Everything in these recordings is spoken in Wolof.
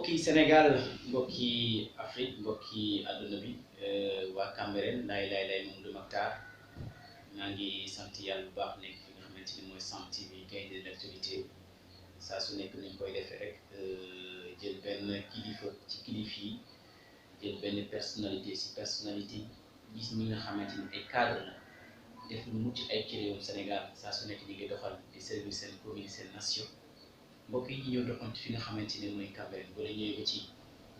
mbokki Sénégal mbokki Afrique mbokki àdduna bi waa Cambérène lay Mamadou Mactar maa ngi sant yàlla bu baax nekk fi nga xamante ni mooy Sam TV gaynde de l'actualité saa su nekk nañ koy defee rek jël benn kilifa ci kilif yi jël benn personnalité si personnalité gis ñi nga xamante ni ay cadre la def lu mucc ay ci réewum Sénégal saa su nekk ñi ngi doxal di service seen commune seen nation mbokk yi ñu ñëw doxantu fi nga xamante ne mooy Cambérène boo ñëwee ba ci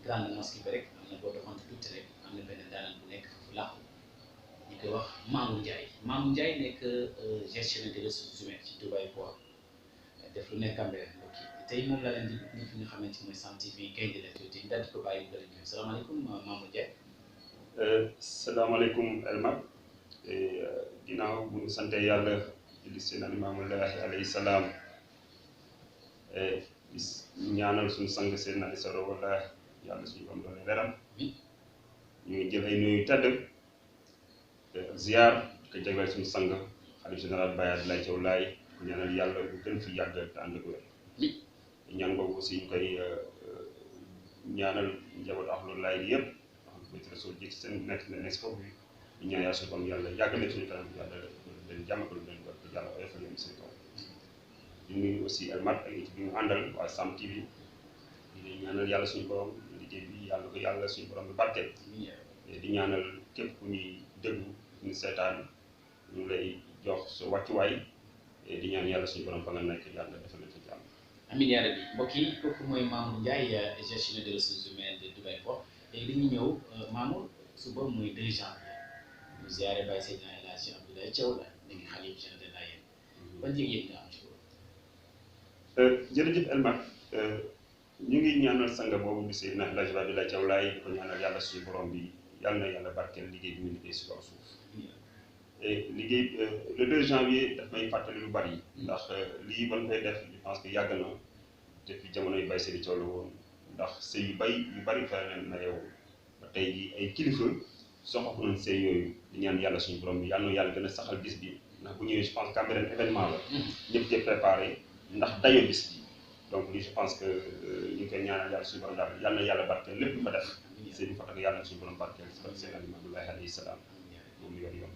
grande mosquée bi rek am na boo doxantu tuuti rek am na benn daanaan bu nekk foofu làqu ñu koy wax Mamour Ndiaye nekk gestionnaire des ressources humaines ci Dubai Port def lu nekk Cambérène mbokk yi tey moom laa leen di fi nga xamante ni mooy Sam TV gaynde de l'actualité ñu daal di ko bàyyi mu ñëw salaamaaleykum Mamour Ndiaye. salaamaaleykum Elmar ginnaaw bu ñu sante yàlla julli seen Limaamu Laahi alayhi salaam ñaanal suñu sang seen na Isa wala yàlla suñu am doole leeram ñu ngi jël ay nuyu tedd ziar ko jagleel suñu sang xalif général Baye Abdoulaye Thiaw Laye ku ñaanal yàlla bu gën fi yàgg te ànd ak wér ñaan boobu aussi ñu koy ñaanal njaboot Ahlu Laay yëpp wax nga soo jëkk seen nekk foofu ñu ñaan yàlla suñu borom yàlla yàgg na suñu kanam yàlla leen jàmmagal leen ko yàlla oyofal leen seen kaw di nuyu aussi Elmat ak équipe bi mu àndal waa Sam TV di ñaanal yàlla suñu borom liggéey bi yàlla ko yàlla suñu borom bi barkeel di ñaanal képp ku ñuy déglu ñu seetaan ñu lay jox sa wàccuwaay di ñaan yàlla suñu borom fa nga nekk yàlla defal leen fa jàmm. amiin yaa rabbi mbokk yi kooku mooy Mamour Ndiaye gestionnaire des ressources humaines de Dubai Port léegi dañuy ñëw Mamour suba muy 2 janvier ñu ziare Baye Seydina El Hadji Abdoulaye Thiaw la léegi xalif général de Layène ban yëg-yëg nga am ci loolu. jërëjëf Elmat ñu ngi ñaanal sanga boobu di Seydina El Hadji Abdoulaye Thiaw Laye di ko ñaanal yàlla suñu borom bi yàlla na yàlla barkeel liggéey bi mu liggéey si kaw suuf liggéey le 2 janvier daf may fàttali lu bari ndax lii ba ñu koy def je pense que yàgg na depuis jamono yu Baye Seydi Thiaw la woon ndax sëy yu bari fa na yow ba tey jii ay kilifa soxla nañ sëy yooyu di ñaan yàlla suñu borom bi yàlla na yàlla gën a saxal bis bi ndax bu ñëwee je pense Cambérène événement la ñëpp cee préparé ndax dayo bis bi donc lii je pense que ñu ngi koy ñaanal yàlla suñu borom daal yàlla na yàlla barkeel lépp lu fa def sëy bi fa tak yàlla na suñu borom barkeel seen Limaamu Laahi alayhi salaam moom yor yoon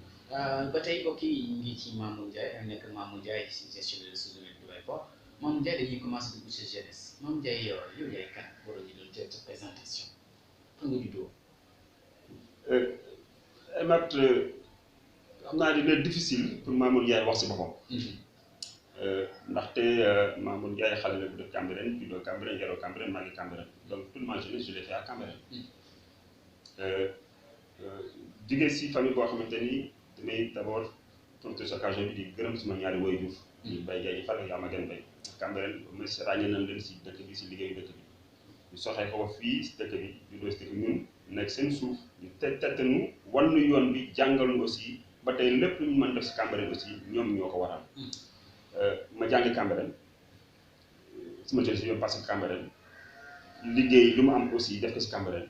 ba tey mbokk yi ñu ngi ci Mamour Ndiaye nekk Mamour Ndiaye si gestionnaire des ressources humaines Dubai Port Mamour Ndiaye dañuy commencé dugg ci jeunesse Mamour Ndiaye yow yaay kan waroon ñu doon jël sa présentation fan nga juddoo. Elmat xam naa dina difficile pour Mamour Ndiaye wax si boppam. ndaxte Mamour Ndiaye xale la bu dëkk Cambérène juddoo Cambérène yaroo Cambérène maa ngi Cambérène donc toute ma jeunesse je l'ai fait à Cambérène. jugee si famille boo xamante ni damay d'abord profiter cette occasion bi di gërëm suma ñaari waajur ñu Baye Ndiaye Fall ak Yama Gane Mbaye Cambérène mais ràññee nañ leen si dëkk bi si liggéeyu dëkk bi ñu soxee ko fii si dëkk bi juddoo si dëkk ñun nekk seen suuf ñu tettanu wan nu yoon bi jàngal ñu aussi ba tey lépp lu ñu mën def si Cambérène aussi ñoom ñoo ko waral ma jàng Cambérène suma jeunesse bi passé Cambérène liggéey lu mu am aussi def ko si Cambérène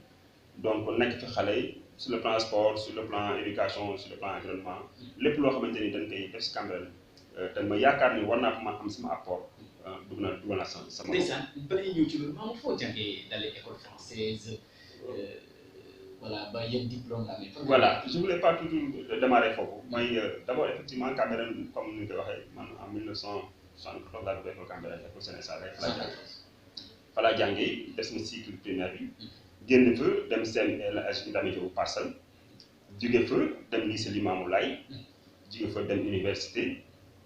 donc nekk fi xale sur le plan sport sur le plan éducation sur le plan environnement lépp loo xamante ni dañ koy def si Cambérène te ma yaakaar ni war naa ko mën am sama apport dugal naa sama. ndeysaan ba ñuy ñëw ci loolu Mamour foo jàngee dalee école française voilà ba yan diplôme nga amee. voilà je voulais pas toujours démarrer foofu mooy d'abord effectivement Cambérène comme ni ñu koy waxee man en 1974 laa dugg école Cambérène école Sénégal rek fa laa jàngee des na cycle primaire bi. génn fa dem seen El Hadji Ibrahima Diop Parcelles jóge fa dem lycée Limamou Laye jóge fa dem université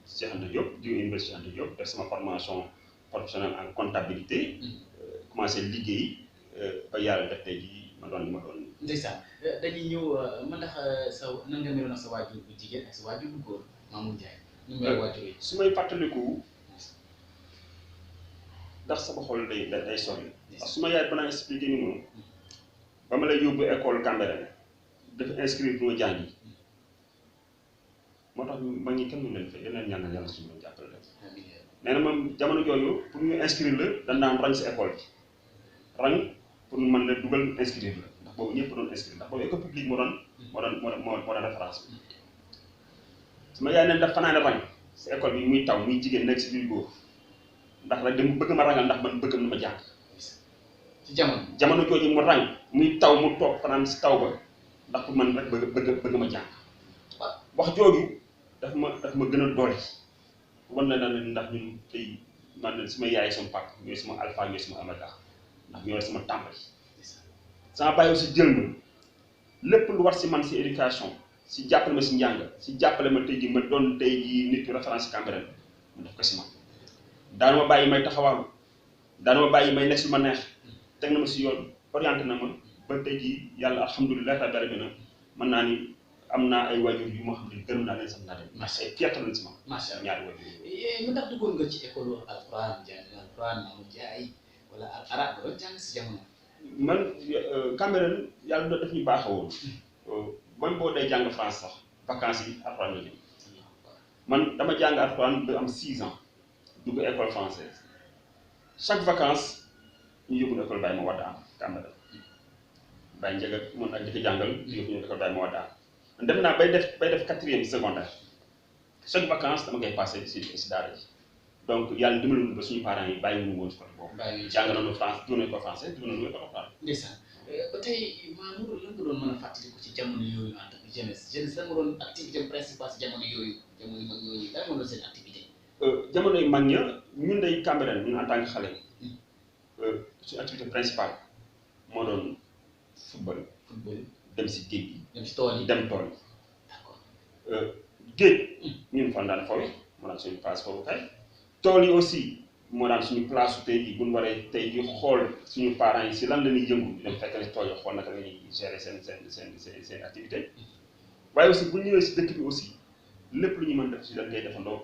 Cheikh Anta Diop jóge université Cheikh Anta Diop def sama formation professionnelle en comptabilité commencé liggéey ba yàlla def tey jii ma doon li ma doon. ndeysaan dañuy ñëw man ndax sa nan nga meloon ak sa waajur bu jigéen ak sa waajur bu góor Mamour Ndiaye. ñu may waajur yi su may fàttaliku ndax sama xol day sori. parce que su ma yaay banaa expliqué ni moom. ba ma lay yóbbu école Cambérène dafa inscrire bu ma jàngi moo tax mag ñi kenn du leen fay yeneen ñaanal yàlla suñu doon jàppale leen nee na moom jamono jooju pour ñu inscrire la dañ daan rang si école bi rang pour ñu mën la dugal inscrire la ndax boobu ñëpp doon inscrire ndax boobu école publique moo doon référence bi sama yaay neen daf fanaa ne rang si école bi muy taw muy jigéen nekk si biir góor ndax rek dama bëgg ma rangal ndax man bëgg na ma jàng ci jamono jamono jooju mu ràng muy taw mu toog fanaan si taw ba ndax pour man rek bëgg ma jàng wax jooju daf ma gën a doole wan na ne ndax ñun tey man suma yaay sama papa ñooy sama alpha ñooy sama omega ndax ñooy sama tàmbali sama bàyyi aussi jël ma lépp lu war si man si éducation si jàppale ma si njàng si jàppale ma tey ji ma doon tey ji nit référence si Cambérène mu def ko si man daana ma bàyyi may taxawaalu daana ma bàyyi may nekk lu ma neex teg na ma si yoon orienté na ma ba tey ji yàlla alhamdulilah rabbil alamin mën naa ni am naa ay wajur yu ma xam ne gërëm naa leen sax naa leen macha allah fierté lañ si ma macha allah ñaari wajur yi mu ndax duggoon nga ci école alquran jàng alquran Mamour Ndiaye wala arab doon jàng si jamono man Cambérène yàlla daf ñu baaxawoon même boo day jàng France sax vacances yi alquran la jëm man dama jàng alquran ba am 6 ans dugg école française chaque vacances ñu yóbbu école Baye ma wadda am Cambérène Baye Ndiaga mën ak di ko jàngal yóbbu ñu école Baye ma wadda am dem naa bay def 4e secondaire chaque vacances dama koy passé si daara ji donc yàlla dimbali ba suñu parents yi bàyyi ñu woon si côté boobu jàng nañu France dugg nañu ko français dugg nañu ko alxuraan ndeysaan ba tey Mamour lan nga doon mën a fàttaliku ci jamono yooyu en tant que jeunesse lan nga doon activité principale si jamono yooyu jamono mag yooyu lan nga doon seen activité jamono yu mag ña ñun day Cambérène ñun en tant que xale suñu activité principale moo doon football dem si géej gi dem si tool yi dem tool yi d'accord géej ñun fan daan foofu moo daan suñu place foofu kay tool yi aussi moo daan suñu place su tey jii bu ñu waree tey jii xool suñu parents yi si lan la ñuy yëngu dem fekk ne tool yi xool naka la ñuy gérer seen activité waaye aussi bu ñu ñëwee si dëkk bi aussi lépp lu ñu mën def si dañ koy defandoo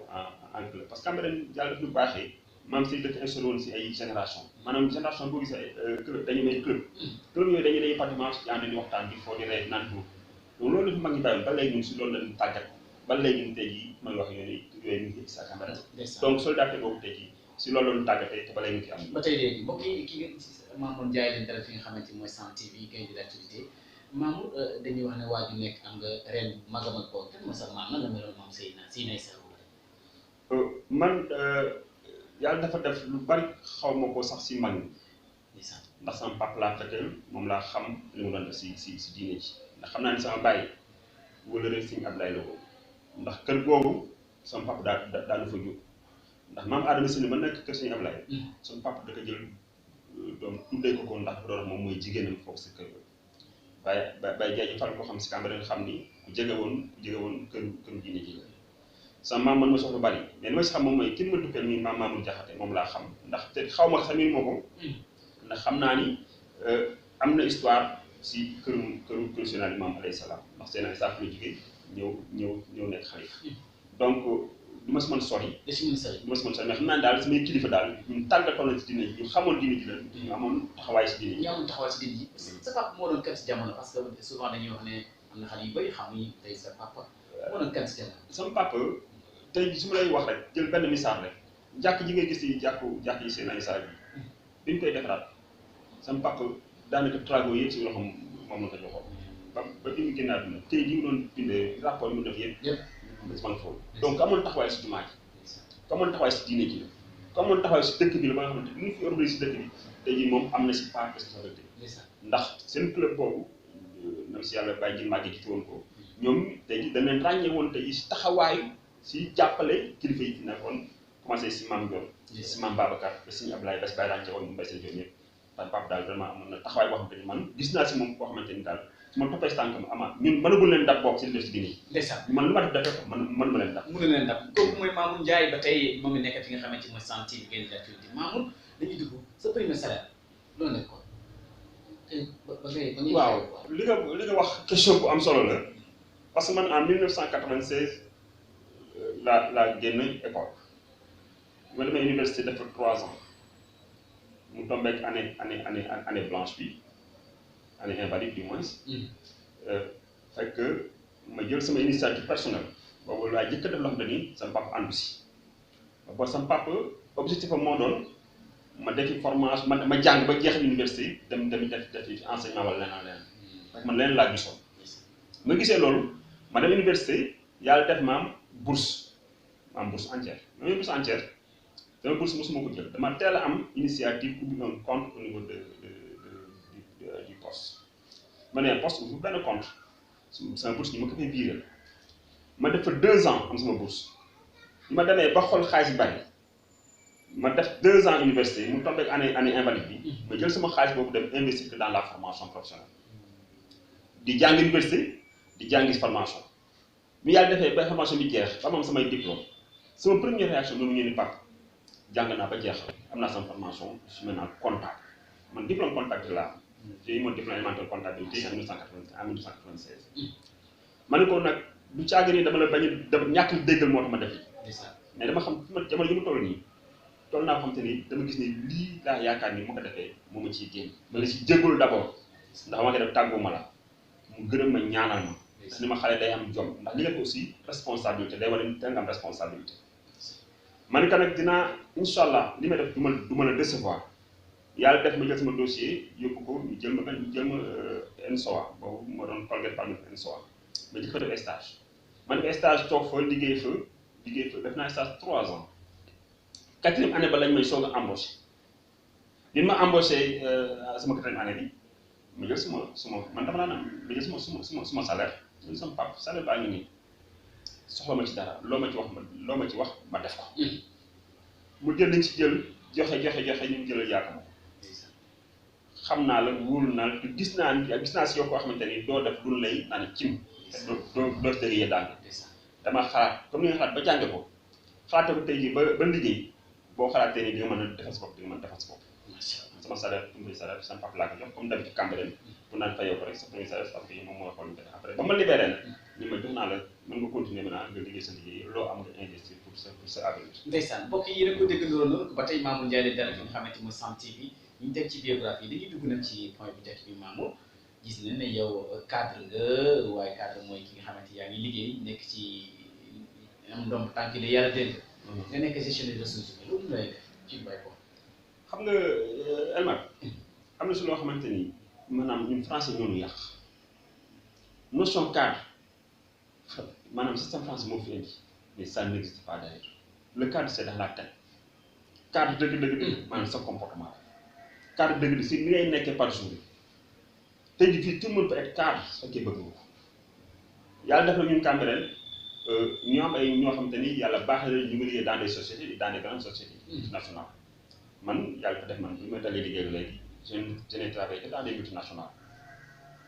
en club parce que Cambérène yàlla daf ñu baaxee maam si dëkk installé woon si ay génération maanaam génération boo gisee club dañu may club yooyu dañuy day pratiquement si ànd di waxtaan di foo di ree naan tuur donc loolu dafa mag ñi bàyyoon ba léegi ñun si loolu lañu tàggat ba léegi ñun tey jii may wax yooyu ñu ngi si Cambérène donc solidarité boobu tey jii si loolu lañu tàggatee te ba léegi ñu fi am ba tey léegi mbokk yi ki nga Mamour Ndiaye leen dara fi nga xamante ni mooy Sen TV gaynde de l'actualité Mamour dañuy wax ne waa ju nekk am nga ren magam ak koo kan ma sa maam nan la meloon moom Seydina Issa man yàlla dafa def lu bari xaw ma ko sax si mag ñi ndax sama papa laa fekkee moom laa xam li mu doon def si diine ji ndax xam naa ni sama bàyyi wala rek Sëñ Ablaye la ko ndax kër googu sama papa daanu fa jóg ndax maam Adama Sylla ba nekk kër Sëñ Ablaye sama papa da ko jël doom tuddee ko ndax bu doon moom mooy jigéenam foofu si kër Baye Diagne Fall koo xam si Cambérène xam ni ku jege woon këru diine ji sama maam man ma soxla bari mais li ma si xam moom mooy kin ma duppee nii maam Mamour Diakhaté moom laa xam ndax te xaw ma sax miin moo ko ndax xam naa ni am na histoire si këru Seydina Limaamu alayhi salaam ndax Seydina Issa la jógee ñëw nekk xalifa donc du ma si mën sori mais xam naa ne daal samay kilifa daal ñun tàggatoon na si diine ji ñu xamoon diine ji la ñu amoon taxawaay si diine ji sa papa moo doon kan si jamono parce que souvent dañuy wax ne am na xale yu bëri xamuñu tey sa papa moo doon kan si jamono sama papa tey su ma lay wax rek jël benn misaal rek jàkk ji ngay gis yi jàkk yi Seydina Issa bi ñu koy defaraat sama papa daanaka travaux yëpp si loxoom moom la ko joxoon ba bi mu génn àdduna tey ji mu doon bindee rapport yi mu def yëpp man foofu donc amoon taxawaay si jumaa ji amoon taxawaay si diine ji la amoon taxawaay si dëkk bi la ba nga xamante ni ñu fi organisé si dëkk bi tey jii moom am na si part de responsabilité ndax seen club boobu nam si yàlla bàyyi ji màggee ci woon ko ñoom tey jii dañ leen ràññee woon tey jii si taxawaayu si jàppale kilifa yi fi nekkoon commencé si maam Dior si maam Babacar ba si Ablaye ba si Baye Rànce woon Mbaye Sène Diop ñëpp ndax papa daal vraiment amoon na taxawaay boo xamante ni man gis naa si moom boo xamante ni daal su ma toppee si tànkam ama ñun mënagul leen dab bokk si def si diine yi man lu ma def defee ko man ma leen dab mënu leen dab kooku mooy Mamour Ndiaye ba tey moom mi nekk fi nga xamante mooy Sen TV gaynde de l'actualité Mamour dañuy dugg sa premier salaire loolu nekkoon te ba ngay waaw li nga wax question bu am solo la parce que man en 1996 laa génn école ma demee université def 3 ans mu tombé ak année blanche bi année invalide du moins fekk ma jël sama initiative personnelle boobu laa jëkk def loo xam ne nii sama papa àndu si ba sama papa objectif am moo doon ma defi formation ma jàng ba jeexal université dem def enseignement wala leneen rek man leneen laa gisoon ma gisee loolu ma dem université yàlla def ma am bourse entière ma bourse entière dama bourse mosuma ko jël dama teel a am initiative ubbi un compte au niveau de du poste ma ne poste bu benn compte sama bourse ñu ma ko fay biiral ma def fa 2 ans am sama bourse bi ma demee ba xool xaalis bi bari ma def 2 ans université mu tombé année invalide bi ma jël sama xaalis boobu dem investir dans la formation professionnelle di jàng université di jàngi formation bi yàlla defee ba formation bi jeex ba moom samay diplôme sama première réaction noonu ngeen ni pap jàng naa ba jeexal am naa sama formation je suis maintenant comptable man diplôme comptable laa am j'ai eu mon diplôme élémentaire comptabilité en 1996 ma ne ko nag du caagi ni dama la bañ a ñàkk déggal moo tax ma def mais dama xam fi ma jamono yi ma toll nii toll naa xam te ni dama gis ni lii laa yaakaar ni mu ko defee moo ma ciy génn ma la ci jégalu d'abord ndax ma ko def tàggu ma la mu gërëm ma ñaanal ma ndax ni ma xale day am jom ndax li nga ko aussi responsabilité day war a nga am responsabilité ma ne ko nag dinaa incha allah li may def du ma la décevoir yàlla def ma jël sama dossier yóbbu ko ñu jël ma NSOA boobu ma doon Colgate Palmolive NSOA ma jël fa def stage ma def stage toog fa liggéey fa def naa stage 3 ans 4e année ba lañ may soog a embauché bi ma embauché sama 4e année bi ma jël suma man dama naan ma jël suma salaire ma jël sama pap salaire baa ngi nii soxla ma ci dara loo ma ci wax ma def ko mu jël liñ ci jël joxe ñu jëlal yaaka ma xam naa la wóolu naa la te gis naa si yow koo xamante ni doo def lu lay naan cim doo tëgee daal dama xalaat comme ni nga xalaat ba jànge ko xalaate ko tey jii ba liggéey boo xalaatee ni di nga mën a defal sa bopp di nga mën a defal sa bopp sama salaire tumbali salaire sama papa laa ko jox comme d'habitude Cambérène pour naan fayoo ko rek sa premier salaire parce que moom moo xool après ba ma libéré nag ni ma jox naa la mën nga continuer maintenant nga liggéey sa liggéey loo am nga investir pour sa avenir. ndeysaan mbokk yi rek ko déggandoo noonu ba tey Mamour Ndiaye dara fi nga xamante mooy Sam TV ñu teg ci biographie dañuy dugg nag ci point bi njëkk bi Mamour gis nañ ne yow cadre nga waaye cadre mooy ki nga xamante yaa ngi liggéey nekk ci am ndomb tànk yi yàlla dégg nga nekk gestionnaire de ressources humaines loolu lay def ci mbay ko xam nga Elmar am na si loo xamante ni maanaam ñun français ñoo ñu yàq notion cadre maanaam système français moo fi indi mais ça n'existe pas d'ailleurs le cadre c'est dans la tête cadre dëgg maanaam sa comportement cadre dëgg si ni ngay nekkee par jour tey jii fii tout le monde peut être cadre su fekkee bëgg nga ko yàlla def na ñun Cambérène ñu am ay ñoo xamante ni yàlla baax na ñu ngi liggéey dans des sociétés dans des grandes sociétés internationales man yàlla ko def man bi ma dalee liggéey léegi je n'ai travaillé que dans des multinationales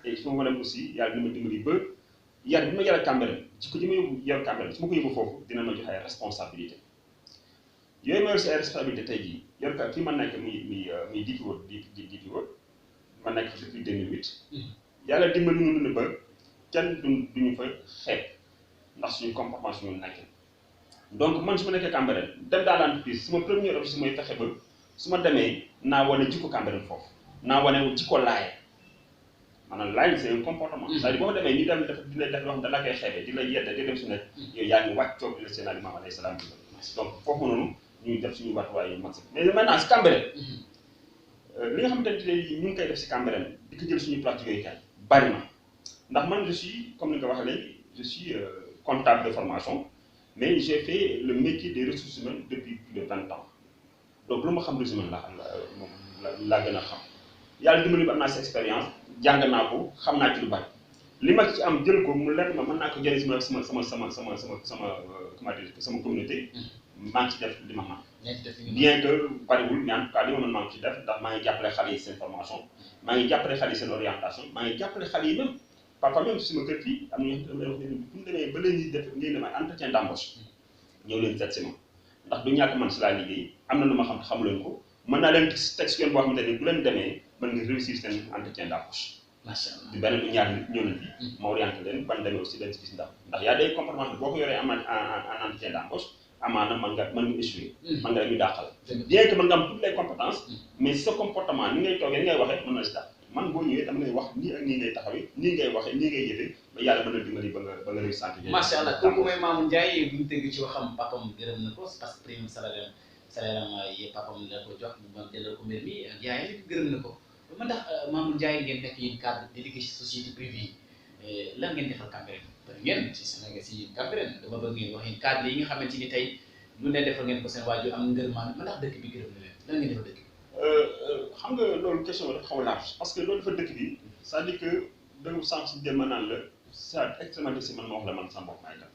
et su ma dem aussi yàlla dina ma dimbali ba yar bi ma yar Cambérène ci ko ji ma yóbbu yar Cambérène su ma ko yóbbu foofu dina ma jox ay responsabilité yooyu ma yor si ay responsabilité tey jii yor ka fii ma nekk muy DP World ma nekk depuis 2008 yàlla dimbali ñu ne ba kenn duñu fa xeeb ndax suñu comportement suñu nekk donc man su ma nekkee Cambérène dem dans l'entreprise suma premier objectif mooy fexe ba su ma demee naa wane jikko Cambérène foofu naa wane jikko laaye maanaam laaye c'est un comportement c'est-à-dire boo demee ñu dem di la def loo xam da la koy xeebee di la yedde di dem su nekk yow yaa ngi wàcc coog la seen aliment alayhi salaam donc foofu noonu ñuy def suñu wàccuwaay yu mag mais maintenant si Cambérène li nga xamante ne ñu ngi koy def si Cambérène di ko jël suñu pratique yooyu kay bari na ndax man je suis comme ni nga ko waxee léegi je suis comptable de formation mais j'ai fait le métier des ressources humaines depuis plus de 20 ans donc lu ma xam ressources humaines laa gën a xam yàlla dimbali ba am naa si expérience jàng naa ko xam naa ci lu bari li ma ci am jël ko mu leer ma mën naa ko jëriñ sama communauté maa ngi ci def li ma mën bien que bariwul mais en tout cas li ma mën maa ngi ci def ndax maa ngi jàppale xale yi seen formation maa ngi jàppale xale yi seen orientation maa ngi jàppale xale yi même parfois même si ma kër fii am na ñoo xam ne bu ñu demee ba leen di def ngeen demee entretien d'embauche ñëw leen seet si ma ndax du ñàkk man si laa liggéey am na lu ma xam xamu leen ko mën naa leen teg si yoon boo xamante ni bu leen demee mën nga réussir seen entretien d'embauche. macha allah du benn du ñaar nit ñëw nañ fi ma orienté leen ban demee aussi leen si gis ndax y a des comportements boo ko yoree en entretien d'embauche amaana mën nga échouer. mën nga ñu dàqal. bien que mën nga am toutes les compétences. mais sa comportement ni ngay toogee ni ngay waxee mën na si dàq. man boo ñëwee dama lay wax nii ak nii ngay taxawee nii ngay waxee nii ngay jëfee ba yàlla mën na dimbali ba nga réussir. macha allah kooku mooy Mamour Ndiaye bu ñu tëgg ci waxam papam gërëm na ko parce que premier salaire am yi papam la ko jox mu delloo ko mbir mi yaayam it gërëm na ko ba ndax Mamour Ndiaye ngeen nekk yéen cadre di liggéey ci société privée yi lan ngeen defal Cambérène bari ngeen ci Sénégal si Cambérène dama bëgg ngeen wax yéen cadre yi nga xamante ni tey lu ne defal ngeen ko seen waajur am ngërëmaan ma ndax dëkk bi gërëm na leen lan ngeen defal dëkk bi. xam nga loolu question dafa xaw a large parce que loolu dafa dëkk bi c'est-à-dire que danga sànq si jël ma naan la c'est extrêmement difficile man ma wax la man sama bopp maay def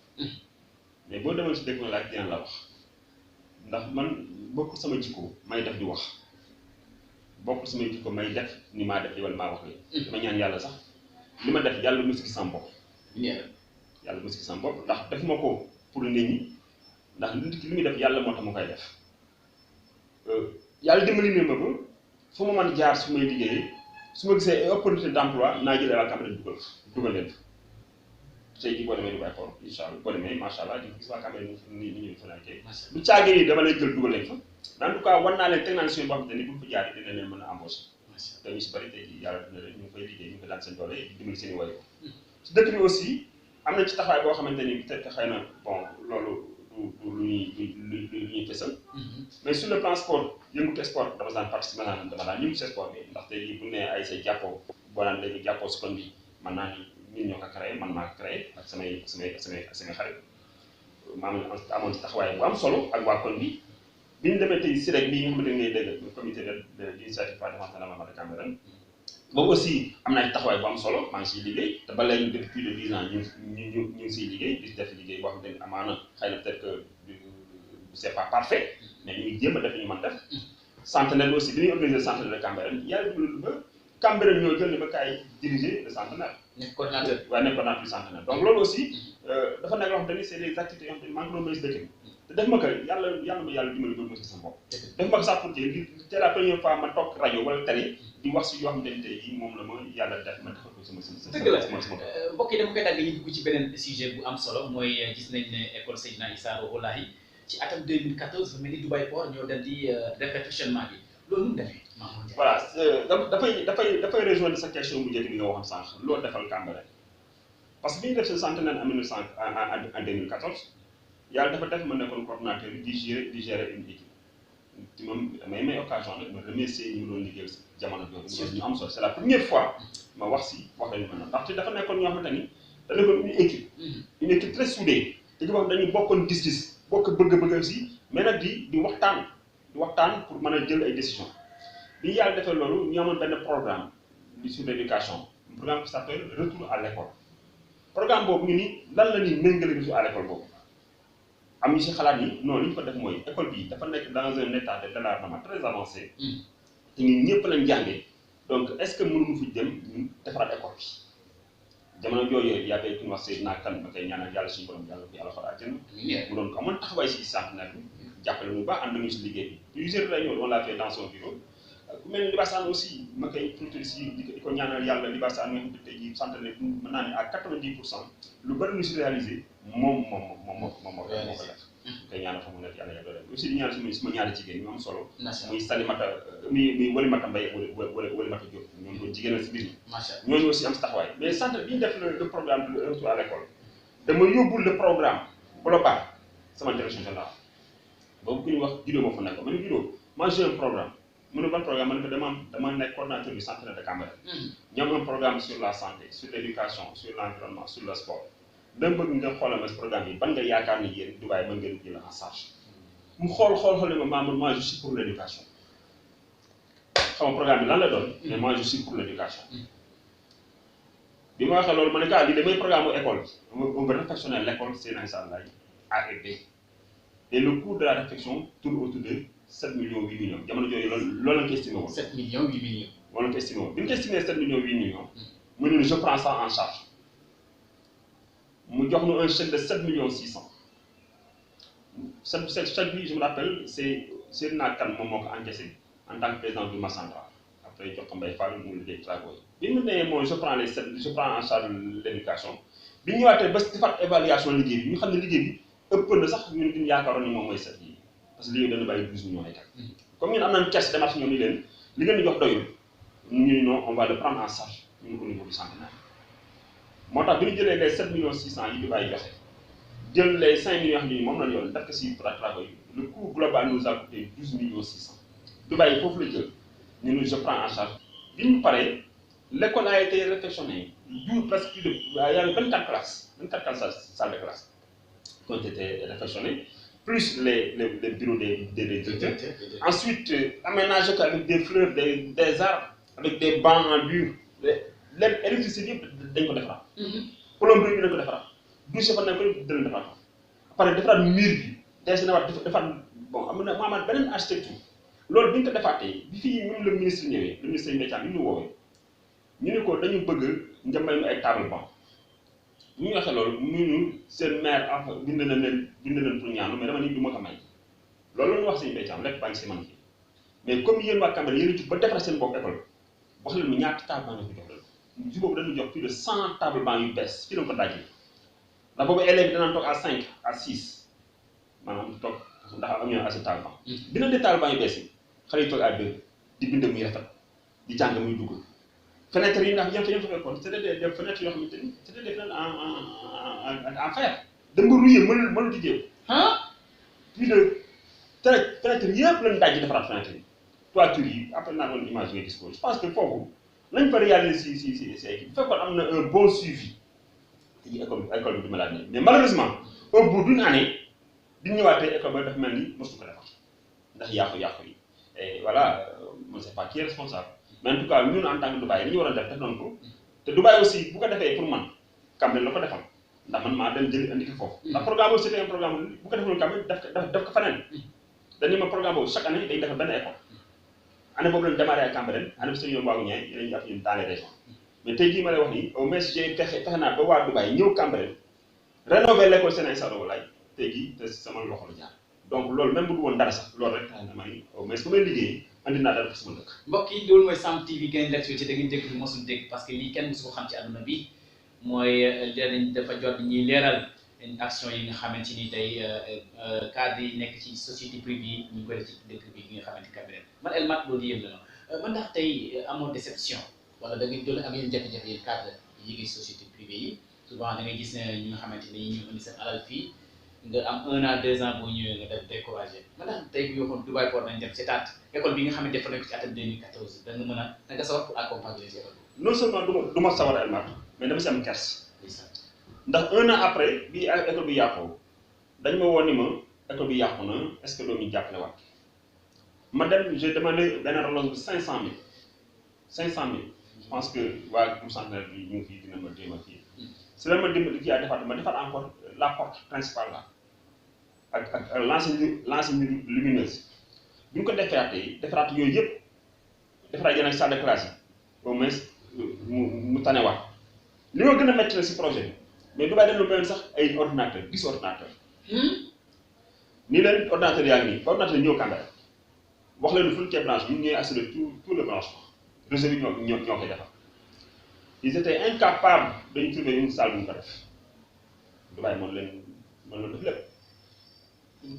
mais boo demoon si dëkk ma laaj dina la wax ndax man bokkul sama jikko may def di wax bokkul sama jikko may def ni maa def li wala maa wax li dama ñaan yàlla sax li ma def yàlla mu si gis sama bopp yàlla mu si gis sama bopp ndax def ma ko pour nit ñi ndax nit ki li muy def yàlla moo tax ma koy def yàlla dimbali ne ma ba fu ma mën jaar su may liggéeyee su ma gisee opportunité d'emploi naa jëlee waa Cambérène dugal leen tey jii boo demee Dubaï Port incha allah boo demee macha allah di gis waa Cambérène ni ñu fa nekkee lu caagee nii dama lay jël dugal leen fa en tout cas war naa leen teg naa leen suñu boo xamante ni bu ñu fa jaaree dina leen mën a embaucher te ñu si bëri tey jii yàlla dina leen ñu ngi fay liggéey ñu ngi koy daan seen doole di dimbali seen i waay si dëkk bi aussi am na ci taxawaay boo xamante ni peut-être que xëy na bon loolu du lu ñuy fësal mais sur le plan sport yëngu sport dama daan participer dama daan yëngu si sport bi ndax tey jii bu ne ay say jàppoo boo naan léegi jàppoo si kon bi man naa ni ñun ñoo ko créé man maa ko créé ak samay xarit maam amoon ci taxawaay bu am solo ak waa kon bi ñu demee tey si rek bii nga xamante ne ngay dégg comité d'initiative pour la défense de la maman de Cambérène boobu aussi am naa ci taxawaay bu am solo maa ngi siy liggéey te ba léegi depuis plus de 10 ans ñu ngi siy liggéey di def liggéey boo xamante ne amaana xëy na peut-être que c'est pas parfait mais ñu ngi jéem a def li ñu mën def centenaire aussi bi ñuy organiser centenaire de Cambérène yàlla dimbali ba Cambérène ñoo jël ne ba kaay diriger le centenaire. nekk coordinateur waaye nekk coordinateur du centenaire donc loolu aussi dafa nekk loo xamante ni c'est des activités yoo xamante ni maa ngi doon may si dëkk bi te def ma ko yàlla dimbali ba ma si sama bopp. def ma ko sax pour dire c'est la première fois ma toog rajo wala télé di wax si yoo xamante ni tey jii moom la ma yàlla def ma defal ko sama dëgg la mbokk yi dama koy dagg ñu dugg ci beneen sujet bu am solo mooy gis nañ ne école Seydina Issa Rouhou Lahi ci atam 2014 dafa mel ni Dubaï Port ñoo dal di répercussionnement bi loolu nu mu defee. voilà dafay rejoindre sa question bu njëkk bi nga waxoon sànq loolu defal Cambérène parce que bi ñu def seen centenaire en 2014 yàlla dafa def ma nekkoon coordonnateur bi di gérer une équipe ci moom damay may occasion nag ma remercier ñu doon liggéeyal jamono jooju ñu am solo c'est la première fois ma wax lañu mën a ndaxte dafa nekkoon ñoo xamante ni da nekkoon une équipe très soudée te boo xam dañuy bokkoon gis-gis bokk bëgg-bëgg aussi mais nag di waxtaan pour mën a jël ay décisions bi yàlla defee loolu ñu amoon benn programme sur l'éducation un programme qui s'appelle retour à l'école programme boobu ngi ni lan la ñuy méngale retour à l'école boobu am ñu si xalaat ni non li ñu ko def mooy école bi dafa nekk dans un état de délabrement très avancé te ñun ñëpp lañ jàngee donc est-ce que mënuñu fi dem ñu defaraat école bi jamono jooju yaa ngi koy wax Seydina Kane ba koy ñaanal yàlla suñu borom yàlla xaraa jënd mu doon ko amoon taxawaay si centenaire bi jàppale mu baax ànd nañu si liggéey bi plusieurs réunions on l'a fait dans son bureau ku mel ni Libassane aussi ma koy fructueux si di ko ñaanal yàlla Libassane nga xam ne tey jii centenaire bi mën naa ne à 90% lu bëri lu si réalisé moom moo ko def koy ñaanal fa mu nekk yàlla yàlla def aussi di ñaanal suma ñaari jigéen ñu am solo muy Salimata muy Walimata Mbaye Walimata Diop ñoom doon jigéenal si biir ñooñu aussi am si taxawaay mais centre bi ñu def le programme de retour à l'école dama yóbbul le programme global sama direction générale boobu ku ñu wax judo moo fa nekk ma ne judo moi j'ai un programme mu ne ban programme ma ne ko dama nekk coordinateur du centenaire de Cambérène ñoom un programme sur la santé sur l'éducation sur l'environnement sur le sport dama bëgg nga xoolal ma si programme yi ban nga yaakaar ni yéen Dubaï mën ngeen jël en charge mu xool ma maman moi je suis pour l'éducation xam nga programme bi lan la doon mais moi je suis pour l'éducation bi ma waxee loolu ma ne ko lii damay programme mu école bi on va réfectionner l'école Seydina Issa Lahi A et B et le coût de la réfection tourne autour de 7 millions 8 millions jamono jooju loolu la ñu ko estimé woon. 7 millions 8 millions. loolu la ñu ko estimé woon bi ñu ko estimé 7 millions 8 millions. mu ne je prends ça en charge mu jox ñu un chèque de 7 millions 600 cette chèque bi je me rappelle c'est Seydina Kane moom moo ko encaissé en tant que président du Massandra après jox ko Mbaye Fall mu liggéey travaux yi. bi mu nee mooy je prends en charge l'éducation bi ñu ñëwaatee ba defaat évaluation liggéey bi ñu xam ne liggéey bi ëpp na sax ñun duñu yaakaaroon ni moom mooy set yi parce que liggéey dana bàyyi 12 millions ay kat comme ñun am nañu caisse démarche ñoom ni leen li ngeen di jox doyul ñu non on va le prendre en charge ñu au niveau du centenaire moo tax bi ñu jëlee les 7 millions 600 yi di bàyyi joxe jël les 5 millions xam ni moom lañu yoon def ko si travaux yi le coût global nous a coûté 12 millions 600 Dubaï foofu la jël ñu je prends en charge bi ñu paree l'école a été réfectionnée presque plus de il y avait 24 salles de classe qui ont été réfectionnées plus les bureaux des directeurs. Ensuite, aménager avec des fleurs, des arbres, avec des bancs en dur. L'électricité, dañ ko defaraat. Plomberie bi dañ ko defaraat. Douche fa nekk ko dañ defaraat. Après defaraat mur bi. Des na waat defaat bon am na mu amaat beneen architecture. Loolu bi ñu ko defaatee bi fii même le ministre ñëwee le ministre Mbaye Thiam ñu woowee ñu ne ko dañu bëgg nga may ñu ay table banc. ñu ngi waxee loolu ñu seen maire bind na leen pour ñaanu mais dama ni du ma ko may loolu la ñu wax sëñ Mbaye Thiam rek baa ngi si man fii mais comme yéen waa Cambérène yéen a jug ba defar seen bopp école wax leen mu ñaata table banc nga ko jox leen ji boobu dañu jox plus de 100 table banc yu bees ci lañ ko dajale ndax boobu élèves yi danaan toog à 5 à 6 maanaam toog ndax amuñu assez table banc dina de table banc yu bees yi xale yi toog à 2 di bind muy rafet di jàng muy dugg fenêtre yi ndax yéen fa fekkoon c'était des fenêtres yoo xamante ni c'était des fenêtres en fer dem ba rouillé mënul tijjee plus de fenêtre yëpp lañ daj defaraat fenêtre yi toiture yi après naa doon image ngay dispo je pense que foofu lañ fa réaliser si équipe bu fekkoon am na un bon suivi ci école bi du malade mais malheureusement au bout d'une année bi ñu ñëwaatee école ba dafa mel ni mosu ko defar ndax yàqu-yàqu yi et voilà on ne sait pas qui est responsable mais en tout cas ñun en tant que Dubaï li ñu waroon def noonu ko te Dubaï aussi bu ko defee pour man Cambérène la ko defal ndax man maa dem jëli andi ko foofu. ndax programme boobu c'était un programme bu ko defoon Cambérène def ko feneen. dañu ma programme boobu chaque année day defal benn école année boobu lañ démarré ak Cambérène année bi sëñ yoon waagu ñaay yéen a ngi ñun dans les régions mais tey jii ma lay wax nii au moins j'ai fexe naa ba waa Dubaï ñëw Cambérène rénover l'école Sénégal Issa Rohou Laye tey jii te sama loxo la jaar donc loolu même bu du woon dara sax loolu rek tax na ma ni au moins fu may liggéey andi naa dara sama dëkk. mbokk yi loolu mooy Sam TV Gaïndé l'actualité da ngeen dégg lu mosul dégg parce que lii kenn mosu ko xam ci àdduna bi mooy dafa jot ñuy leeral action yi nga xamante ni tey cadre yi nekk ci société privée yi ñu ngi koy def ci dëkk bi nga xamante Cambérène man El Mat loolu yëpp la man ndax tey amoo déception wala da ngeen doon am yéen jafe-jafe yéen cadre yi ngi société privée yi souvent da ngay gis ne ñi nga xamante ni ñu indi seen alal fii nga am 1 an 2 ans boo ñëwee nga def découragé man ndax tey bu yokkoon Dubaï Port nañ dem seetaat école bi nga xamante dafa nekk ci atam 2014 da nga mën a da nga sawar pour accompagner les écoles bi. non seulement du ma sawar El Mat mais dama si am kers ndax 1 an après bi école bi yàqoo dañ ma woon ni ma école bi yàqu na est-ce que doo ñu jàppale waat ma dem j'ai demandé benn relance bi 500000 je pense que waa groupe centenaire bi ñu ngi fii dina ma jéem a kii si la ma dimbali kii ma defaat encore la porte principale là ak l'enseigne lumineuse bi ñu ko defaraat yooyu yëpp defaraat yeneen salle de classe yi au moins mu tanewaat li ma gën a métti si projet bi mais Dubaï dañu mayoon sax ay ordinateur 10 ordinateur nii leen ordinateur yaa ngi nii ba ordinateur ñëw Cambérène wax leen fu ñu cee branche bi ñu ñooy assurer tout le branchement réseau bi ñoo koy defar ils étaient incapables dañu trouver une salle bu ñu ko def Dubaï mën leen def lépp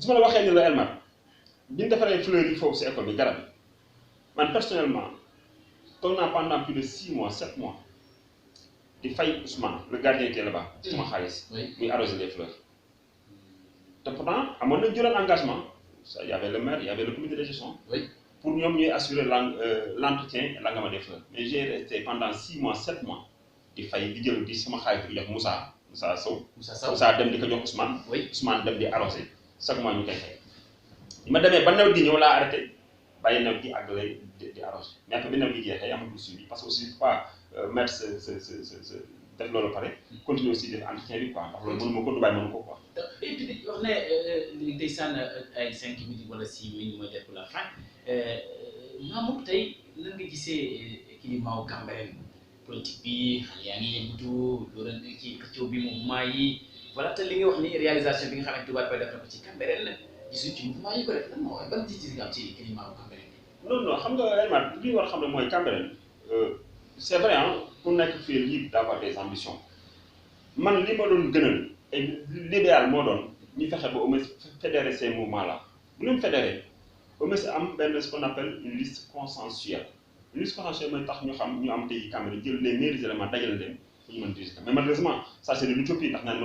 su ma la waxee ni la El Mat bi ñu defaree fleurs yi foofu si école bi garab yi man personnellement toog naa pendant plus de 6 mois 7 mois di fay Ousmane le gardien qui est là-bas sama xaalis muy arroser les fleurs te pourtant amoon na jëloon engagement il y avait le maire il y avait le comité de gestion pour ñoom ñuy assurer l'entretien et l'engagement des fleurs mais j'ai resté pendant 6 mois 7 mois di fay di jël di sama xaalis di jox Moussa Sow Moussa dem di ko jox Ousmane dem di arroser chaque mois ñu koy fay ma demee ba nawet gi ñëw laa arrêté bàyyi nawet gi ak lay di arroser mais après bi nawet gi jeexee amatul suivi parce que aussi pas mettre ce def loolu pare continuer aussi def entretien bi quoi ndax loolu mënu ma ko Dubaï mënu ko quoi. et puis wax ne day sànn ay 5 minutes wala 6 minutes mooy def pour la fin Mamour tey lan nga gisee climat wu Cambérène politique bi xale yaa ngi yëngatu loolu ci xëccoo bi mouvement yi voilà te li nga wax ni réalisation bi nga xamante Dubaï Port def na ko ci Cambérène gisuñ ci mouvement yi ko def lan moo wax ban gis-gis nga am ci climat wu Cambérène bi. non xam nga vraiment li ñu war a xam ne mooy Cambérène c'est vrai ah ku nekk fii libre d'avoir des ambitions man li ma doon gënal et l'idéal moo doon ñu fexe ba au moins fédérer ces mouvements là bu ñu fédérer au moins am benn ce qu'on appelle une liste consensuelle une liste consensuelle mooy tax ñu xam ñu am tey Cambérène jël les meilleurs éléments dajale leen pour ñu mën diriger mais malheureusement ça c'est de l'utopie ndax naan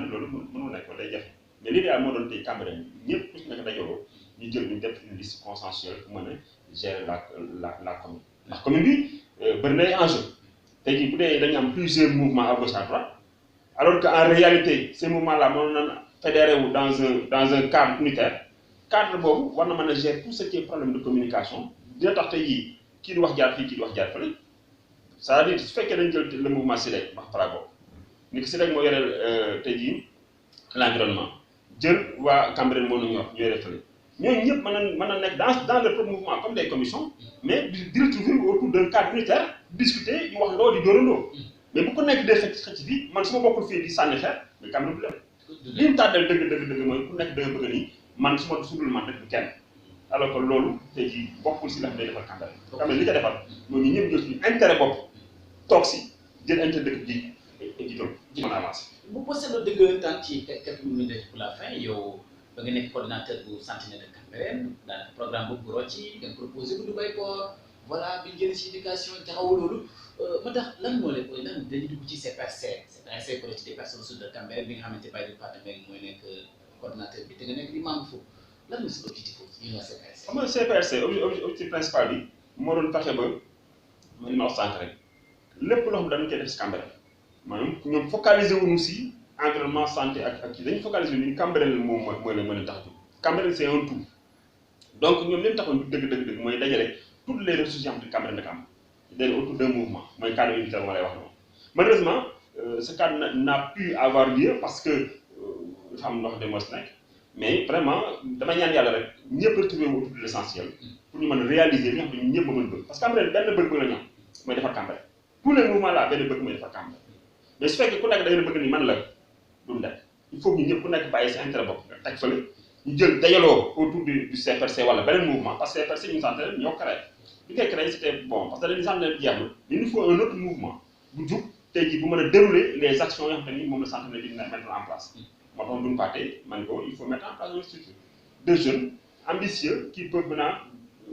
loolu mënul nekk day jafe mais l'idéal moo doon tey Cambérène ñëpp ku ci nekk dajaloo ñu jël ñu def une liste consensuelle pour mën a gérer la commune ndax commune bi bëri na ay enjeux tey jii bu dee dañu am plusieurs mouvements à gauche à droite alors que en réalité ces mouvements là mënoon na fédéré wu dans un cadre unitaire cadre boobu war na mën a gérer tout ce qui est problème de communication dina tax tey jii kii di wax jaar fii kii di wax jaar fële c'est-à-dire su fekkee dañ jël le mouvement SIDEC wax par rapport ni que SIDEC moo yoreel tey jii l'environnement jël waa Cambérène moo ñu ñor ñu yore fële ñooñu ñëpp mën na nekk dans le propre mouvement comme des commissions mais di retrouver autour d'un cadre unitaire discuter di wax ndoo di dóorandoo mais bu ko nekk dee xëcc fii man su ma bokkul fii di sànni xeer mais Cambérène du dem li ñu tàddal dëgg mooy ku nekk da nga bëgg nii man su ma sudul man rek du kenn alors que loolu tey jii bokkul si la day defal Cambérène Cambérène li ko defal mooy ñu ñëpp jël suñu intérêt bopp toog si jël intérêt dëkk ji jiital ci mën a avancer. bu posé la dëggantaan ci quelques minutes pour la fin yow ba nga nekk coordinateur bu Sentinelle de Cambérène daanaka programme boobu rocci nga proposé bu Dubaï Port voilà bi génn si éducation taxaw loolu ma tax lan moo leen koy lan dañuy dugg ci CPRC c'est collectif des personnes ressources de Cambérène bi nga xamante Baye département mooy nekk coordinateur bi te nga nekk di membre foofu lan mooy sa objectif foofu yi nga CPRC. xam nga CPRC objectif principal bi moo doon fexe ba li ma wax sànq rek lépp loo xam ne dañu koy def si Cambérène maanaam ñoom focaliser wuñu si environnement santé ak kii dañu focaliser wu ni Cambérène la moom mooy la mën a tax a jóg Cambérène c'est un tout donc ñoom li ñu taxoon dëgg mooy dajale toutes les ressources yi nga xam ne Cambérène da am dañu autour d'un mouvement mooy cadre unitaire ma lay wax noonu malheureusement ce cadre n'a pu avoir lieu parce que dafa am ndox de mos nekk mais vraiment dama ñaan yàlla rek ñëpp retrouver wu autour de l'essentiel pour ñu mën a réaliser li nga xam ne ñun ñëpp mën bëgg parce que Cambérène benn bëgg la ñu am mooy defar Cambérène tous les mouvements là benn bëgg mooy defar Cambérène mais su fekkee ku nekk da ngeen bëgg ni man la du nekk il faut que ñu ñëpp ku nekk bàyyi sa intérêt bopp nga teg fële ñu jël dajaloo autour du CPRC wala beneen mouvement parce que CPRC ñu santé ñoo créé bi koy créé c'était bon parce que dañuy santé jeex na il nous faut un autre mouvement bu jug tey jii bu mën a dérouler les actions yoo xam te ni moom la santé di mettre en place moo tax duñu fàtte man ko il faut mettre en place une structure de jeunes ambitieux qui peuvent maintenant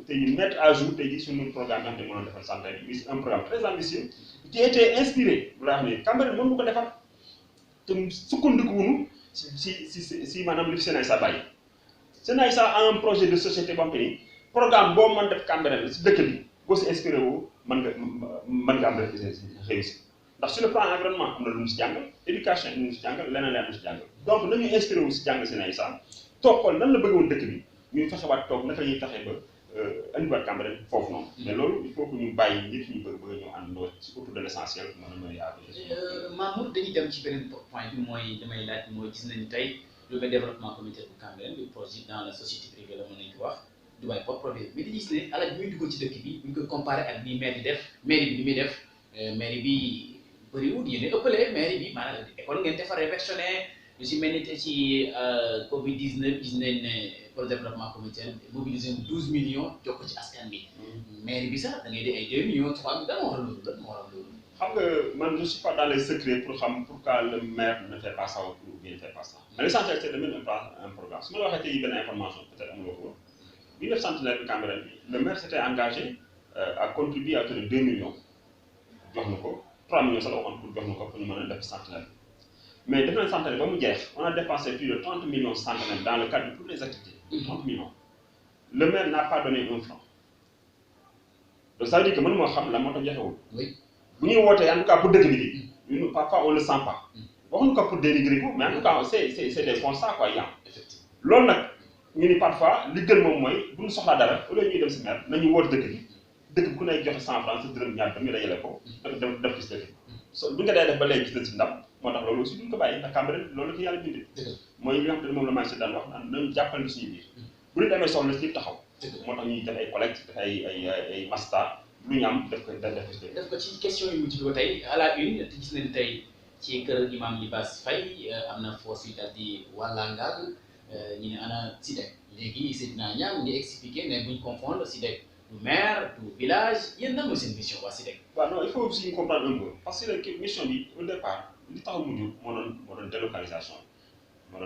tey jii mettre à jour tey jii suñu programme yoo xam ne mënoon defal santé bi un programme très ambitieux qui a été inspiré bu la wax ne Cambérène mën nga ko defar te sukkandiku wuñu si maanaam li fi Sénégal bàyyi Sénégal a un projet de société boo xam te ni programme boo mën def Cambérène si dëkk bi boo si inspiré woo mën nga am réussir ndax sur le plan environnement am na lu mu si jàngal éducation lu mu si jàngal leneen lu mu si jàngal donc nañu inspiré wu si jàng Sénégal toog xool nan la bëgg woon dëkk bi ñuy fexewaat toog naka ñuy fexe ba indiwaat Cambérène foofu noonu mais loolu il faut que ñu bàyyi ñëpp ñu bëgg ñu àndandoo ci autour de l'essentiel mën a mën a Mamour dañuy dem ci beneen point bi mooy damay laaj mooy gis nañu tey lu mel développement communautaire bu Cambérène le projet dans la société privée la mën nañu ko wax Dubaï Port projet mais dañuy gis ne alal bi muy duggal ci dëkk bi bu ñu koy comparé ak bi maire di def mairie bi ni muy def mairie bi bëriwul yéen a ëppalee mairie bi maanaam école ngeen defar réfectionné lu si mel ni ci Covid 19 gis nañ ne pour le développement communautaire mobilisé 12 millions jox ko ci askan bi mairie bi sax da ngay di ay 2 millions 3 millions da moo waral loolu la moo waral loolu. xam nga man je suis pas dans les secrets pour xam pourquoi le maire ne fait pas ça ou bien ne fait pas ça mais l'essentiel c'est de mettre un programme su ma la waxee tey benn information peut-être amuloo ko bi def Sentinelle de Cambérène bi le maire s'était engagé à contribuer à hauteur de 2 millions jox na ko 3 millions sax la waxoon pour jox na ko pour ñu mën a def Sentinelle mais def nañ Sentinelle ba mu jeex on a dépensé plus de 30 millions Sentinelle dans le cadre de toutes les activités 30 millions le maire n'a pas donné un franc donc ça veut dire que man moo xam la moo tax joxewul bu ñuy wootee en tout cas pour dëkk bi di ñun parfois on le sent pas waxuñu ko pour dénigrer ko mais en tout cas c'est des constats quoi yi am loolu nag ñu ni parfois li gën moom mooy bu ñu soxlaa dara au lieu ñuy dem si maire nañu woote dëkk bi ku nekk joxe 100 francs sa dërëm ñaar dërëm ñu dajale ko def ci dëkk bi so bu ñu ko dee def ba léegi gis nañ si ndam moo tax loolu aussi duñ ko bàyyi ndax Cambérène loolu la ko yàlla bindee mooy li nga xam ne moom la marché daan wax naan nañu jàppale suñu biir bu ñu demee soxla si taxaw moo tax ñuy def ay collecte def ay masta lu ñu am def ko ci question yu mujj ba tey à la une te gis nañu tey ci kër imam Libaas Faye am na foos yu daal di wàllangal ñu ne ana SIDEC léegi Seydina Niang ngi expliqué ne buñ confondre SIDEC du maire du village yéen nan mooy seen mission waa SIDEC. waaw non il faut aussi ñu comprendre un peu parce que mission bi au départ li taxaw mu jur moo doon délocalisation moo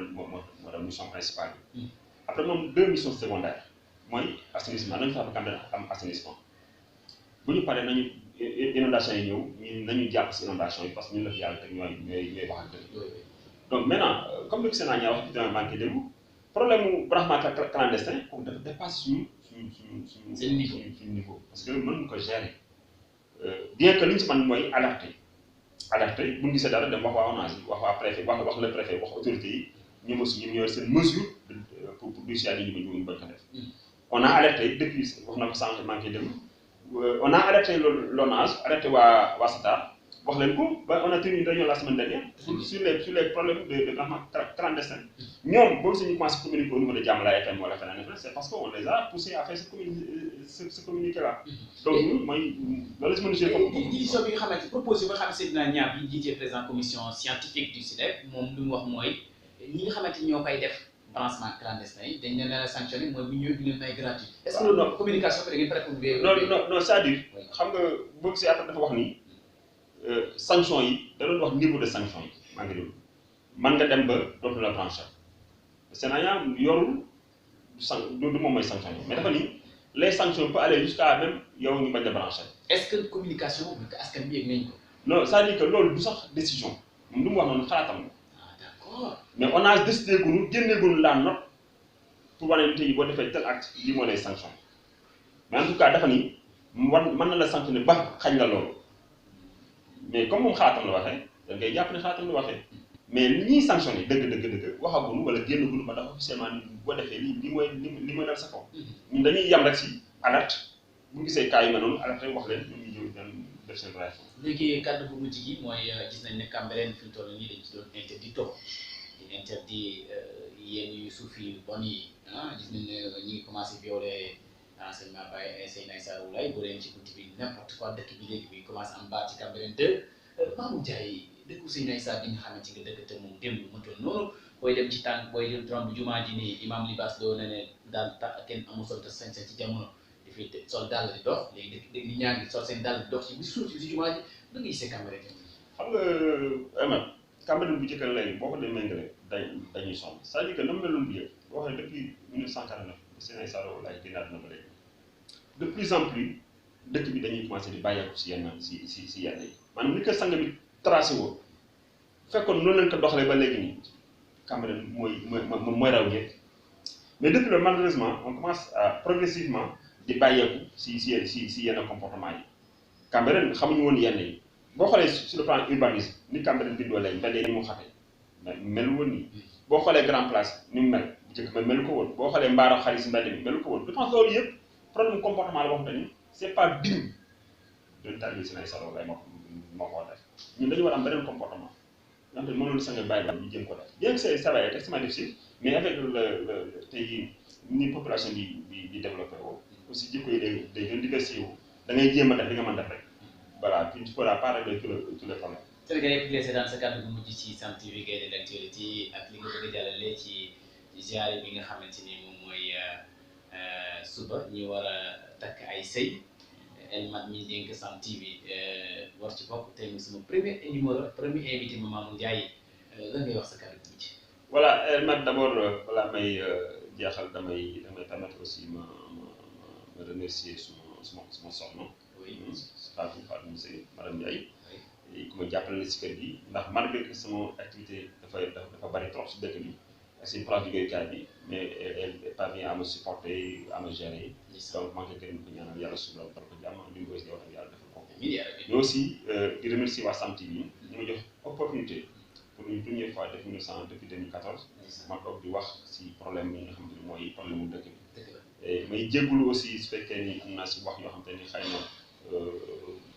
doon mission principale bi. après moom 2 missions secondaires mooy assainissement nañu fexe ba Cambérène am assainissement bu ñu paree nañu inondation yi ñëw ñu nañu jàpp si inondation yi parce que ñun la fi yàlla teg ñooy wax ak dëgg. donc maintenant comme li ko Sénat ñaa wax ci dama manqué déglu problème mu branchement clandestin kooku dafa dépasse suñu niveau parce que mën ko gérer bien que li ñu si mën mooy alerter bu ñu gisee dara dem wax waa ONAS wax waa préfet wax le préfet wax autorité yi ñoom aussi ñoom ñoo seen mesure pour dissuader ñu bañ ko def. On a alerté depuis wax na ko sànq maa ngi koy déglu on a alerté l'ONAS alerté waa SATAR wax leen ko ba on a tenu une réunion la semaine dernière sur les problèmes de clandestins. ñoom boo gisee ñu commencé communiquer au niveau de Diamalaye FM wala feneen c'est parce que on les a poussés à faire ce communiqué là. donc ñun mooy loolu la si mën a jouer comme décision bi nga xamante proposé ba xam Seydina Niang bi jiite président commission scientifique du SYNEP moom lu mu wax mooy ñi nga xamante ñoo koy def branchement clandestin yi dañ leen a sanctionné mooy bu ñu leen may gratuit. est-ce que loolu communication bi da ngeen préféré. non c'est-à-dire xam nga boo gisee après dafa wax ni sanction yi da doon wax niveau de sanction yi maa ngi déglu man nga dem ba dootu la branché Sénégal yorul du moom mooy sanction yi mais dafa ni les sanctions peut aller jusqu'à même yow ñu bañ a branché. est-ce que communication bi que askan bi yëg nañ ko. non c'est-à-dire que loolu du sax décision moom lu mu wax noonu xalaatam d'accord. mais on a décidé que nous génneegul la note pour wane ni tey boo defee tel acte lii moo lay sanction mais en tout cas dafa ni mën na la sanctionner ba xañ la loolu mais comme moom xalaatam la waxee da ngay jàpp ne xalaatam la waxee mais li ñuy sanctionné dëgg waxaguñu wala génnaguñu ba dafa officiellement ni boo defee lii mooy dal sa kaw. ñun dañuy yem rek si alerte bu gisee cas yu mel noonu alerte wax leen ñoom ñu jóg dem def seen réaction. léegi kàddu bu mujj gi mooy gis nañ ne Cambérène fi mu toll nii dañ ci doon interdit tox di interdit yenn yu suuf yu bon yi gis nañ ne ñu ngi commencé violer enseignement Baye Seydina Issa Rouhou Laye bu leen ci buntu bi n'importe quoi dëkk bi léegi bi commencé am baat ci Cambérène 2 Mamour Ndiaye dëkku Seydina Issa bi nga xamante nga dëkk te moom démb mëntoon noonu booy dem ci tànk booy romb jumaa ji nii imam Libaas doo ne daal kenn amul sol te sañ-sañ ci jamono dafay sol dàll di dox léegi dëkk ñi ñaa ngi sol seen dàll di dox ci bi suuf si jumaa ji da nga gisee Cambérène. xam nga Amath Cambérène bu njëkk léegi boo ko dee méngale dañuy sonn c'est-à-dire que nam meloon bu yëpp boo xam ne depuis 1949 Seydina Issa Rouhou Laye génn àdduna ba léegi de plus en plus dëkk bi dañuy commencé di bàyyeeku si yenn si yenn yi maanaam ni ko sang bi tracé woo fekkoon noonu leen ko doxalee ba léegi nii Cambérène mooy raw ñëpp mais depuis loolu malheureusement on commence à progressivement di bàyyeeku si yenn comportement yi Cambérène xamuñu woon yenn yi boo xoolee sur le plan urbanisme ni Cambérène bindoo léegi mbedd ni mu xatee melu woon nii boo xoolee grand place ni mu mel bu njëkk ba melu ko woon boo xoolee mbaaro xaalis mbedd mi melu ko woon je pense loolu yëpp problème comportement la boo xamante ni c'est pas digne de taalibe Seydina Issa Rouhou Laye moo ko def ñun dañu war am beneen comportement nga xam te mënul sa nga bàyyi ba ñu jëm ko def bien que c'est ça va être extrêmement difficile mais avec le tey ni population di développé woo aussi jikko yi day gën diversifié wu da ngay jéem a def li nga mën def rek voilà tu ne pourras pas régler tous les problèmes. Sénégalais yi seetaan sa kàddu bu mujj ci Sam TV Gaïndé l'actualité ak li nga bëgg a jàllale ci ziare bi nga xamante ni moom mooy suba ñu war a takk ay sëy Elmat mi dénk Sam TV war ci bokk tey muy sama premier invité Mamour Ndiaye lan ngay wax sa kàddu bu mujj. voilà Elmat d'abord balaa may jeexal damay permettre aussi ma remercier suma soxna. oui Fatou Moussé madame Ndiaye. ku ma jàppale na si kër gi ndax malgré que sama activité dafa bari trop si dëkk bi ak seen place liggéeyukaay bi mais elle parvient à me supporter à me gérer donc maa ngi koy gërëm ko ñaanal yàlla suñu borom ko jàmm li mu koy wax yàlla defal ko. mais aussi di remercier waa Sam TV ñu ma jox opportunité pour une première fois depuis 2014 ma toog di wax si problème yi nga xam ne mooy problème mu dëkk bi. may jégalu aussi su fekkee ni am naa si wax yoo xam te ni xëy na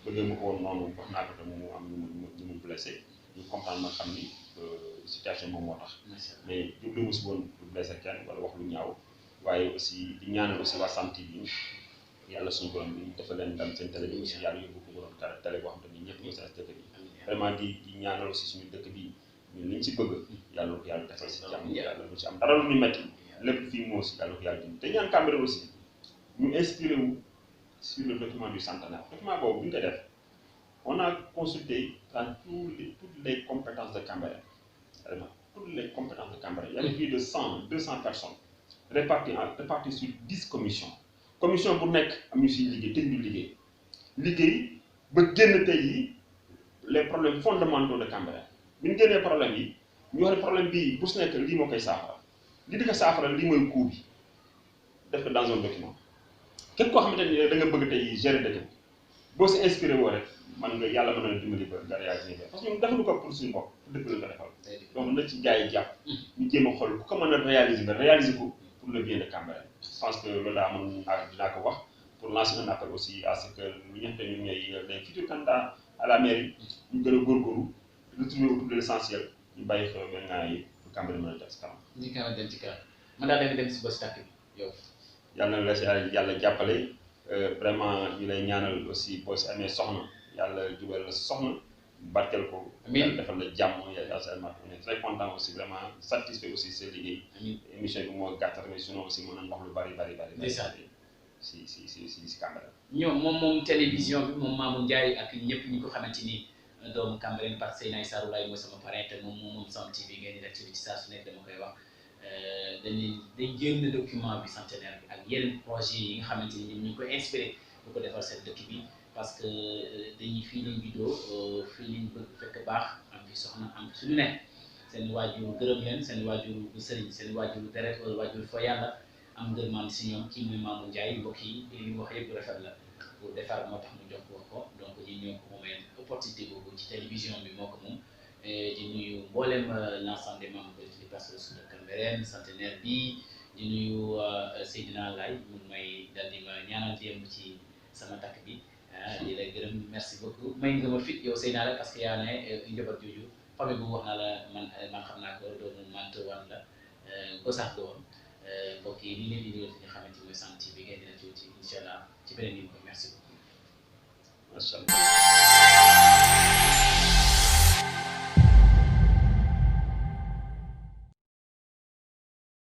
bëggee ma ko woon noonu wax naa ko te mu am ñu mu blessé ñu comprendre ma xam ni situation moom moo tax. mais jublu mu si woon pour blessé kenn wala wax lu ñaaw waaye aussi di ñaanal aussi waa Sam TV yàlla suñu borom bi dafa leen ndam seen télé bi aussi yàlla yóbbu ko borom télé boo xam te ni ñëpp ñoo sa dëkk bi vraiment di ñaanal aussi suñu dëkk bi ñun liñ ci bëgg yàlla ko yàlla defal si jàmm yàlla lu ci am dara lu ñu metti lépp fii moo si yàlla ko yàlla dindi te ñaan Cambérène aussi ñu inspiré wu sur le document du centenaire document boobu bu ñu koy def on a consulté dans toutes les compétences de Cambérène vraiment toutes les compétences de Cambérène il y avait plus de 200 personnes réparties sur 10 commissions commission bu nekk am ñu siy liggéey tëj ñu liggéey ba génn tey yi les problèmes fondamentaux de Cambérène bi ñu génnee problème yi ñu wax ne problème bii bu su nekk lii moo koy saafara li di ko saafara lii mooy coût bi def ko dans un document képp koo xamante ni da nga bëgg tey gérer dëkk boo si inspiré woo rek man nga yàlla mën na dimbali ba nga réaliser parce que ñun defuñu ko pour suñu bopp pour dëkk la ko defal donc na ci gars yi jàpp ñu jéem a xool ku ko mën a réaliser nga réaliser ko pour le bien de Cambérène je pense que loolu daa mën dinaa ko wax pour lancer un appel aussi à ce que lu ñu xamante ñun ñooy les futurs candidats à la mairie ñu gën a góorgóorlu retrouver autour de l'essentiel ñu bàyyi xew maintenant yi pour Cambérène mën a dem si kanam. ñu ngi dem ci kanam man daal da nga dem si bës tàkk bi yow. yàlla na la si yàlla jàppale vraiment ñu lay ñaanal aussi boo si amee soxna yàlla jubal la soxna barkeel ko. amiin yàlla defal la jàmm yàlla on est très content aussi vraiment satisfait aussi seen liggéey. émission bi moo gàttal mais sinon aussi mën nañu wax lu bari. si Cambérène. ñoom moom télévision bi moom Mamour Ndiaye ak ñëpp ñi ko xamante ni doomu Cambérène parce que Seyna Issa Roulaye mooy sama parrain te moom Sam TV ngeen di def ci saa su nekk dama koy wax dañ génn document bi centenaire bi ak yeneen projet yi nga xamante ni ñu ngi koy inspiré bu ko defal seen dëkk bi parce que dañuy fii lañ juddoo fii lañ bëgg fekk baax am fi soxna am fi suñu nekk seen waajur gërëm leen seen waajur bu sëriñ seen waajur deret wala waajur fa yàlla am ngërmaan si ñoom kii muy Mamour Ndiaye mbokk yi li mu wax yëpp rafet la pour defar moo tax mu jox ko donc ñi ñoo ko moomee opportunité boobu ci télévision bi moo ko moom di nuyu mboolem l'ensemble des membres des personnes de Cambérène centenaire bi di nuyu Seydina Laye mun may dal di ma ñaanal yemb ci sama takk bi di lay gërëm merci beaucoup may nga ma fit yow Seydina la parce que yaa ne njaboot jooju famille bu wax na la man xam naa ko doomu mant wan la gosax la woon mbokk yi li leen di ñëw fi nga xamante ni mooy Sam TV ngeen dina ci incha allah ci beneen numéro merci beaucoup. macha allah.